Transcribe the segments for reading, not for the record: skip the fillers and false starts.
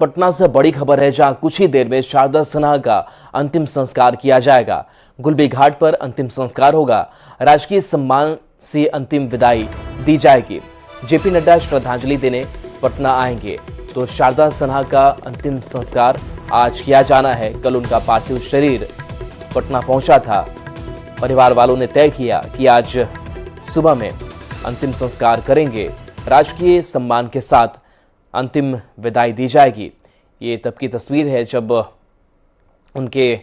पटना से बड़ी खबर है, जहां कुछ ही देर में शारदा सिन्हा का अंतिम संस्कार किया जाएगा। गुलबी घाट पर अंतिम संस्कार होगा। राजकीय सम्मान से अंतिम विदाई दी जाएगी। जेपी नड्डा श्रद्धांजलि देने पटना आएंगे, तो शारदा सिन्हा का अंतिम संस्कार आज किया जाना है। कल उनका पार्थिव शरीर पटना पहुंचा था। परिवार वालों ने तय किया कि आज सुबह में अंतिम संस्कार करेंगे। राजकीय सम्मान के साथ अंतिम विदाई दी जाएगी। ये तब की तस्वीर है जब उनके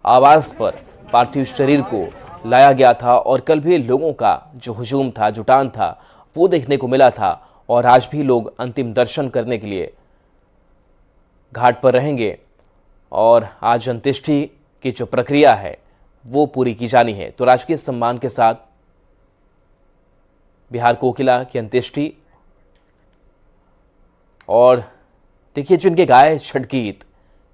आवास पर पार्थिव शरीर को लाया गया था, और कल भी लोगों का जो हुजूम था, जुटान था, वो देखने को मिला था। और आज भी लोग अंतिम दर्शन करने के लिए घाट पर रहेंगे, और आज अंत्येष्टि की जो प्रक्रिया है वो पूरी की जानी है। तो राजकीय सम्मान के साथ बिहार कोकिला की अंत्येष्टि। और देखिए, जिनके गाए छठ गीत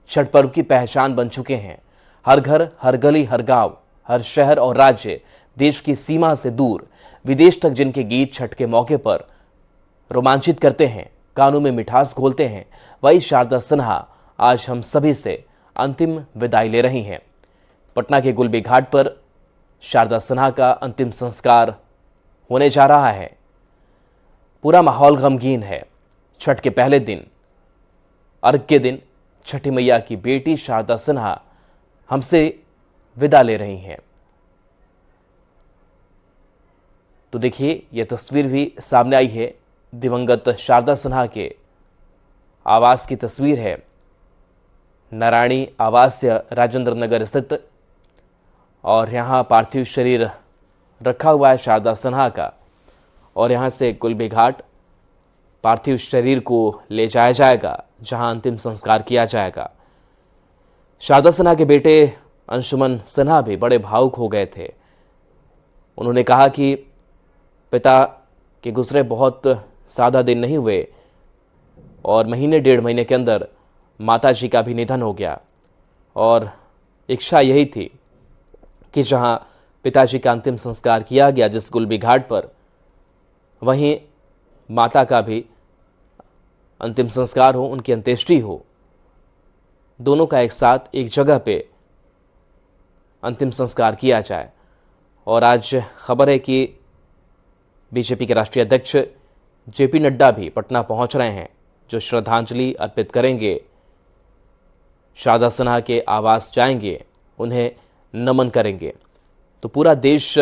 छठ पर्व की पहचान बन चुके हैं। हर घर, हर गली, हर गांव, हर शहर और राज्य, देश की सीमा से दूर विदेश तक जिनके गीत छठ के मौके पर रोमांचित करते हैं, कानों में मिठास घोलते हैं, वही शारदा सिन्हा आज हम सभी से अंतिम विदाई ले रही हैं। पटना के गुलबी घाट पर शारदा सिन्हा का अंतिम संस्कार होने जा रहा है। पूरा माहौल गमगीन है। छठ के पहले दिन, अर्घ के दिन, छठी मैया की बेटी शारदा सिन्हा हमसे विदा ले रही हैं। तो देखिए, यह तस्वीर भी सामने आई है। दिवंगत शारदा सिन्हा के आवास की तस्वीर है। नारायणी आवास्य राजेंद्र नगर स्थित, और यहाँ पार्थिव शरीर रखा हुआ है शारदा सिन्हा का, और यहाँ से गुलबी घाट पार्थिव शरीर को ले जाया जाएगा, जहां अंतिम संस्कार किया जाएगा। शारदा सिन्हा के बेटे अंशुमन सिन्हा भी बड़े भावुक हो गए थे। उन्होंने कहा कि पिता के गुजरे बहुत सादा दिन नहीं हुए, और महीने डेढ़ महीने के अंदर माताजी का भी निधन हो गया, और इच्छा यही थी कि जहां पिताजी का अंतिम संस्कार किया गया जिस गुलबी घाट पर, वहीं माता का भी अंतिम संस्कार हो, उनकी अंत्येष्टि हो। दोनों का एक साथ एक जगह पे अंतिम संस्कार किया जाए। और आज खबर है कि बीजेपी के राष्ट्रीय अध्यक्ष जेपी नड्डा भी पटना पहुंच रहे हैं, जो श्रद्धांजलि अर्पित करेंगे। शारदा सिन्हा के आवास जाएंगे, उन्हें नमन करेंगे। तो पूरा देश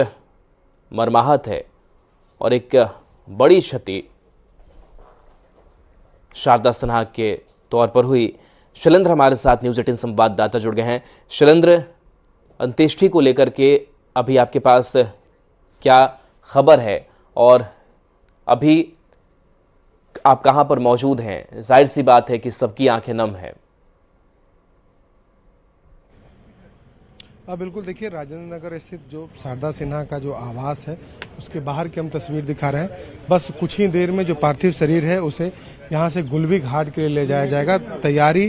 मर्माहत है, और एक बड़ी क्षति शारदा सिन्हा के तौर पर हुई। शैलेंद्र हमारे साथ न्यूज़ 18 संवाददाता जुड़ गए हैं। शैलेंद्र, अंत्येष्टि को लेकर के अभी आपके पास क्या खबर है, और अभी आप कहां पर मौजूद हैं? जाहिर सी बात है कि सबकी आंखें नम हैं। बिल्कुल, देखिए, राजेंद्र नगर स्थित जो शारदा सिन्हा का जो आवास है, उसके बाहर की हम तस्वीर दिखा रहे हैं। बस कुछ ही देर में जो पार्थिव शरीर है उसे यहाँ से गुलबी घाट के लिए ले जाया जाएगा। तैयारी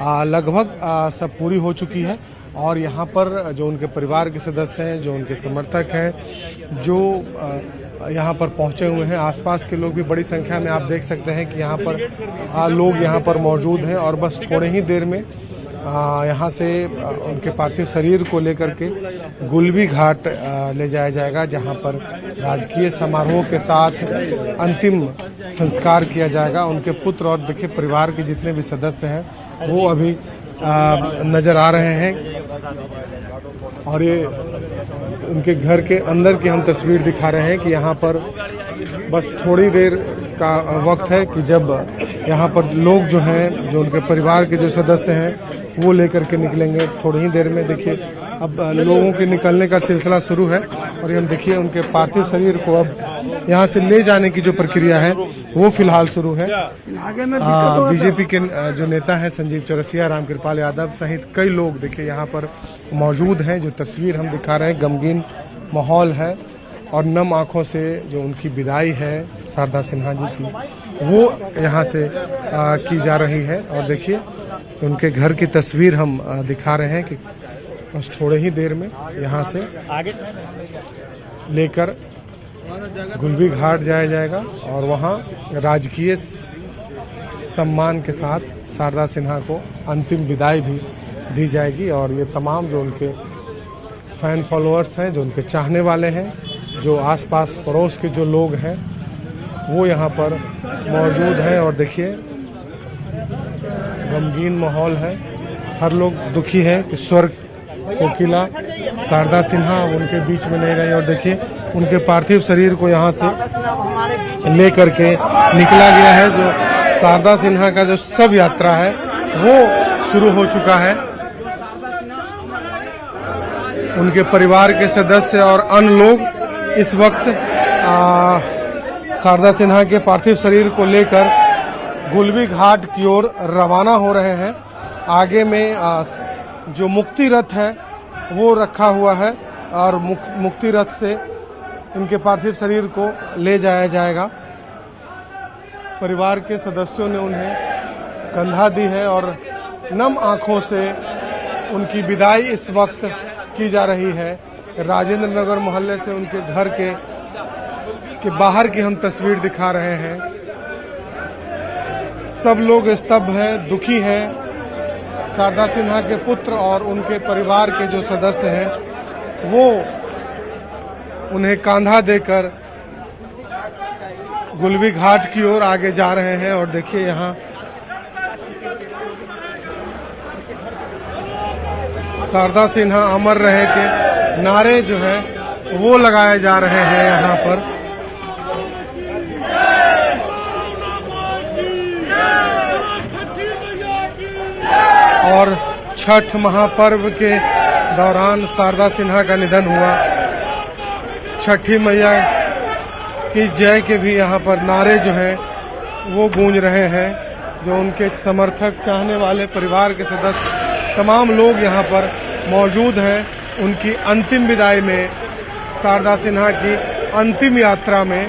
लगभग सब पूरी हो चुकी है, और यहाँ पर जो उनके परिवार के सदस्य हैं, जो उनके समर्थक हैं, जो यहाँ पर पहुँचे हुए हैं, आसपास के लोग भी बड़ी संख्या में आप देख सकते हैं कि यहाँ पर लोग यहाँ पर मौजूद हैं। और बस थोड़े ही देर में यहाँ से उनके पार्थिव शरीर को लेकर के गुलबी घाट ले जाया जाएगा, जहाँ पर राजकीय समारोह के साथ अंतिम संस्कार किया जाएगा। उनके पुत्र और देखिए परिवार के जितने भी सदस्य हैं वो अभी नजर आ रहे हैं, और ये उनके घर के अंदर की हम तस्वीर दिखा रहे हैं कि यहाँ पर बस थोड़ी देर का वक्त है कि जब यहाँ पर लोग जो हैं, जो उनके परिवार के जो सदस्य हैं, वो लेकर के निकलेंगे। थोड़ी ही देर में देखिए अब लोगों के निकलने का सिलसिला शुरू है, और हम देखिए उनके पार्थिव शरीर को अब यहाँ से ले जाने की जो प्रक्रिया है वो फिलहाल शुरू है। बीजेपी के जो नेता हैं संजीव चौरसिया, रामकृपाल यादव सहित कई लोग देखिए यहाँ पर मौजूद हैं। जो तस्वीर हम दिखा रहे हैं, गमगीन माहौल है, और नम आंखों से जो उनकी विदाई है शारदा सिन्हा जी की, वो यहाँ से की जा रही है। और देखिए उनके घर की तस्वीर हम दिखा रहे हैं कि बस थोड़े ही देर में यहाँ से लेकर गुलबी घाट जाया जाएगा, और वहाँ राजकीय सम्मान के साथ शारदा सिन्हा को अंतिम विदाई भी दी जाएगी। और ये तमाम जो उनके फैन फॉलोअर्स हैं, जो उनके चाहने वाले हैं, जो आसपास पड़ोस के जो लोग हैं, वो यहाँ पर मौजूद हैं। और देखिए गमगीन माहौल है, हर लोग दुखी है कि स्वर्ग कोकिला शारदा सिन्हा उनके बीच में नहीं रही। और देखिए उनके पार्थिव शरीर को यहाँ से लेकर के निकला गया है। जो शारदा सिन्हा का जो शव यात्रा है वो शुरू हो चुका है। उनके परिवार के सदस्य और अन्य लोग इस वक्त शारदा सिन्हा के पार्थिव शरीर को लेकर गुलबी घाट की ओर रवाना हो रहे हैं। आगे में जो मुक्ति रथ है वो रखा हुआ है और मुक्ति रथ से इनके पार्थिव शरीर को ले जाया जाएगा। परिवार के सदस्यों ने उन्हें कंधा दी है और नम आंखों से उनकी विदाई इस वक्त की जा रही है। राजेंद्र नगर मोहल्ले से उनके घर के बाहर की हम तस्वीर दिखा रहे हैं। सब लोग स्तब्ध हैं, दुखी हैं। शारदा सिन्हा के पुत्र और उनके परिवार के जो सदस्य हैं वो उन्हें कांधा देकर गुलबी घाट की ओर आगे जा रहे हैं। और देखिए यहाँ शारदा सिन्हा अमर रहे के नारे जो है वो लगाए जा रहे हैं यहाँ पर। और छठ महापर्व के दौरान शारदा सिन्हा का निधन हुआ। छठी मैया की जय के भी यहाँ पर नारे जो हैं वो गूंज रहे हैं। जो उनके समर्थक, चाहने वाले, परिवार के सदस्य, तमाम लोग यहाँ पर मौजूद हैं। उनकी अंतिम विदाई में, शारदा सिन्हा की अंतिम यात्रा में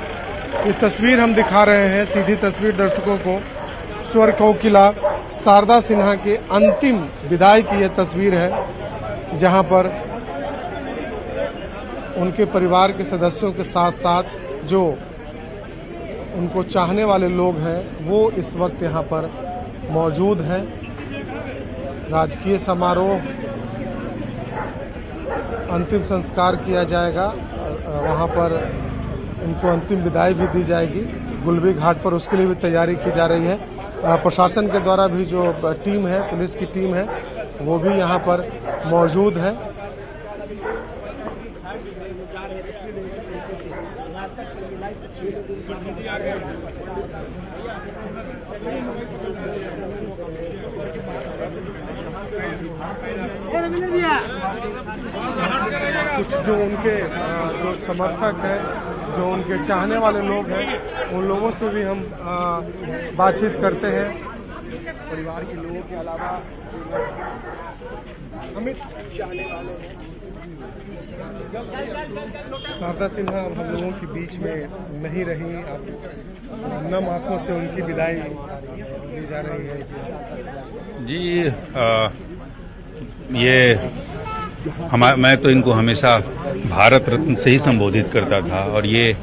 ये तस्वीर हम दिखा रहे हैं, सीधी तस्वीर दर्शकों को। स्वर्ग कोकिला शारदा सिन्हा के अंतिम विदाई की यह तस्वीर है, जहां पर उनके परिवार के सदस्यों के साथ साथ जो उनको चाहने वाले लोग हैं वो इस वक्त यहाँ पर मौजूद हैं। राजकीय समारोह, अंतिम संस्कार किया जाएगा। वहाँ पर उनको अंतिम विदाई भी दी जाएगी गुलबी घाट पर। उसके लिए भी तैयारी की जा रही है। प्रशासन के द्वारा भी जो टीम है, पुलिस की टीम है, वो भी यहाँ पर मौजूद है। कुछ जो उनके जो समर्थक हैं, जो उनके चाहने वाले लोग हैं, उन लोगों से भी हम बातचीत करते हैं। परिवार के लोगों के अलावा अमित चाहने वाले हैं। शारदा सिन्हा हम लोगों के बीच में नहीं रही। अब नम आंखों से उनकी विदाई दी जा रही है। जी मैं तो इनको हमेशा भारत रत्न से ही संबोधित करता था और ये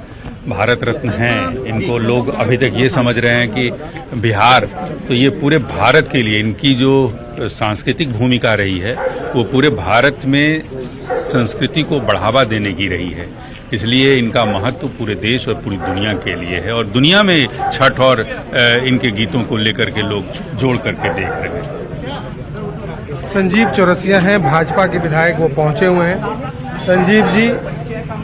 भारत रत्न हैं। इनको लोग अभी तक ये समझ रहे हैं कि बिहार, तो ये पूरे भारत के लिए इनकी जो सांस्कृतिक भूमिका रही है वो पूरे भारत में संस्कृति को बढ़ावा देने की रही है। इसलिए इनका महत्व पूरे देश और पूरी दुनिया के लिए है और दुनिया में छठ और इनके गीतों को लेकर के लोग जोड़ करके देख रहे हैं। संजीव चौरसिया हैं, भाजपा के विधायक, वो पहुंचे हुए हैं। संजीव जी,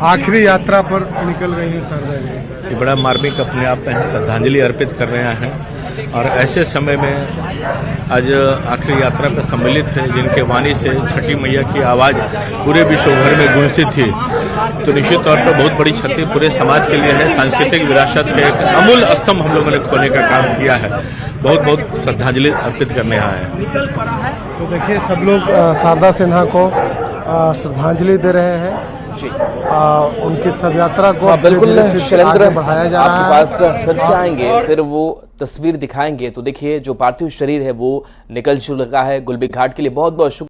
आखिरी यात्रा पर निकल गई हैं शारदा जी। ये बड़ा मार्मिक अपने आप में श्रद्धांजलि अर्पित कर रहे हैं और ऐसे समय में आज आखिरी यात्रा पर सम्मिलित है, जिनके वाणी से छठी मैया की आवाज़ पूरे विश्व भर में गूंजती थी, तो निश्चित तौर पर बहुत बड़ी क्षति पूरे समाज के लिए है। सांस्कृतिक विरासत के एक अमूल्य स्तंभ हम लोगों ने खोलने का काम किया है। बहुत बहुत श्रद्धांजलि अर्पित करने आए हैं। तो देखिए सब लोग शारदा सिन्हा को श्रद्धांजलि दे रहे हैं जी। उनकी शव यात्रा को बिल्कुल शैलेंद्र बढ़ाया जा रहा आपके है। पास फिर से आएंगे, फिर वो तस्वीर दिखाएंगे। तो देखिए जो पार्थिव शरीर है वो निकल चुका है गुलबी घाट के लिए। बहुत बहुत शुक्रिया।